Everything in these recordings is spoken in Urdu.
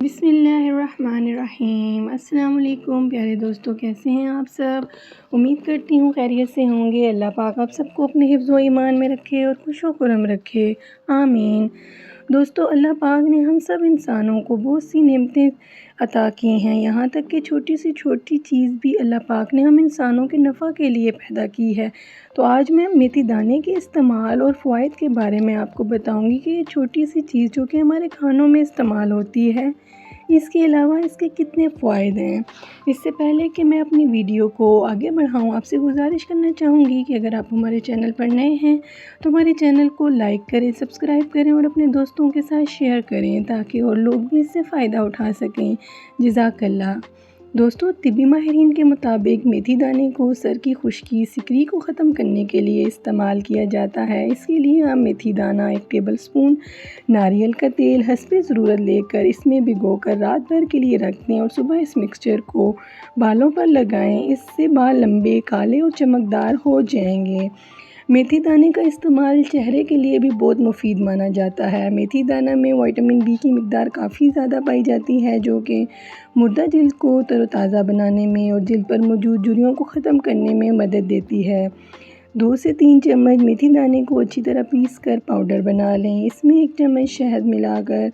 بسم اللہ الرحمن الرحیم۔ السلام علیکم پیارے دوستو، کیسے ہیں آپ سب؟ امید کرتی ہوں خیریت سے ہوں گے۔ اللہ پاک آپ سب کو اپنے حفظ و ایمان میں رکھے اور خوش و خرم رکھے، آمین۔ دوستو، اللہ پاک نے ہم سب انسانوں کو بہت سی نعمتیں عطا کی ہیں، یہاں تک کہ چھوٹی سی چھوٹی چیز بھی اللہ پاک نے ہم انسانوں کے نفع کے لیے پیدا کی ہے۔ تو آج میں میتھی دانے کے استعمال اور فوائد کے بارے میں آپ کو بتاؤں گی کہ یہ چھوٹی سی چیز جو کہ ہمارے کھانوں میں استعمال ہوتی ہے، اس کے علاوہ اس کے کتنے فوائد ہیں۔ اس سے پہلے کہ میں اپنی ویڈیو کو آگے بڑھاؤں، آپ سے گزارش کرنا چاہوں گی کہ اگر آپ ہمارے چینل پر نئے ہیں تو ہمارے چینل کو لائک کریں، سبسکرائب کریں اور اپنے دوستوں کے ساتھ شیئر کریں تاکہ اور لوگ بھی اس سے فائدہ اٹھا سکیں۔ جزاک اللہ۔ دوستو، طبی ماہرین کے مطابق میتھی دانے کو سر کی خشکی، سکری کو ختم کرنے کے لیے استعمال کیا جاتا ہے۔ اس کے لیے ہم میتھی دانہ 1 ٹیبل سپون ناریل کا تیل حسب ضرورت لے کر اس میں بھگو کر رات بھر کے لیے رکھ دیں اور صبح اس مکسچر کو بالوں پر لگائیں۔ اس سے بال لمبے، کالے اور چمکدار ہو جائیں گے۔ میتھی دانے کا استعمال چہرے کے لیے بھی بہت مفید مانا جاتا ہے۔ میتھی دانہ میں وٹامن بی کی مقدار کافی زیادہ پائی جاتی ہے، جو کہ مردہ جلد کو تر و تازہ بنانے میں اور جلد پر موجود جھریوں کو ختم کرنے میں مدد دیتی ہے۔ 2 سے 3 چمچ میتھی دانے کو اچھی طرح پیس کر پاؤڈر بنا لیں۔ اس میں 1 چمچ شہد ملا کر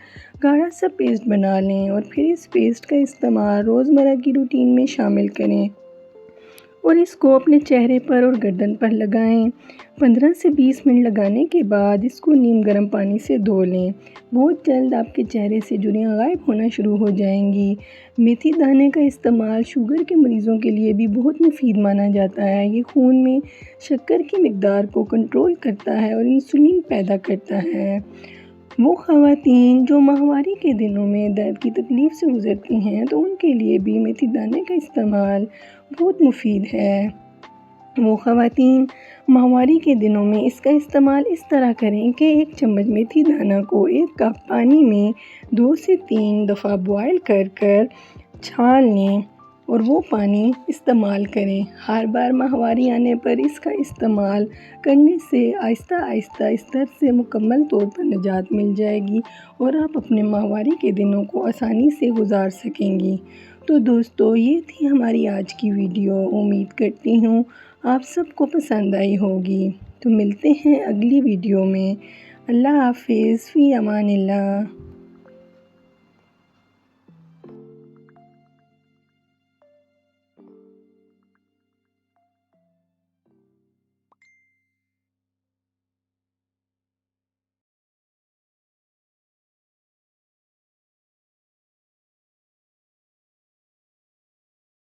گاڑھا سا پیسٹ بنا لیں اور پھر اس پیسٹ کا استعمال روزمرہ کی روٹین میں شامل کریں اور اس کو اپنے چہرے پر اور گردن پر لگائیں۔ 15 سے 20 منٹ لگانے کے بعد اس کو نیم گرم پانی سے دھو لیں۔ بہت جلد آپ کے چہرے سے جھریاں غائب ہونا شروع ہو جائیں گی۔ میتھی دانے کا استعمال شوگر کے مریضوں کے لیے بھی بہت مفید مانا جاتا ہے۔ یہ خون میں شکر کی مقدار کو کنٹرول کرتا ہے اور انسولین پیدا کرتا ہے۔ وہ خواتین جو ماہواری کے دنوں میں درد کی تکلیف سے گزرتی ہیں تو ان کے لیے بھی میتھی دانے کا استعمال بہت مفید ہے۔ وہ خواتین ماہواری کے دنوں میں اس کا استعمال اس طرح کریں کہ 1 چمچ میتھی دانہ کو 1 کپ پانی میں 2 سے 3 دفعہ بوائل کر چھان لیں اور وہ پانی استعمال کریں۔ ہر بار ماہواری آنے پر اس کا استعمال کرنے سے آہستہ آہستہ اس درد سے مکمل طور پر نجات مل جائے گی اور آپ اپنے ماہواری کے دنوں کو آسانی سے گزار سکیں گی۔ تو دوستو، یہ تھی ہماری آج کی ویڈیو۔ امید کرتی ہوں آپ سب کو پسند آئی ہوگی۔ تو ملتے ہیں اگلی ویڈیو میں۔ اللہ حافظ، فی امان اللہ۔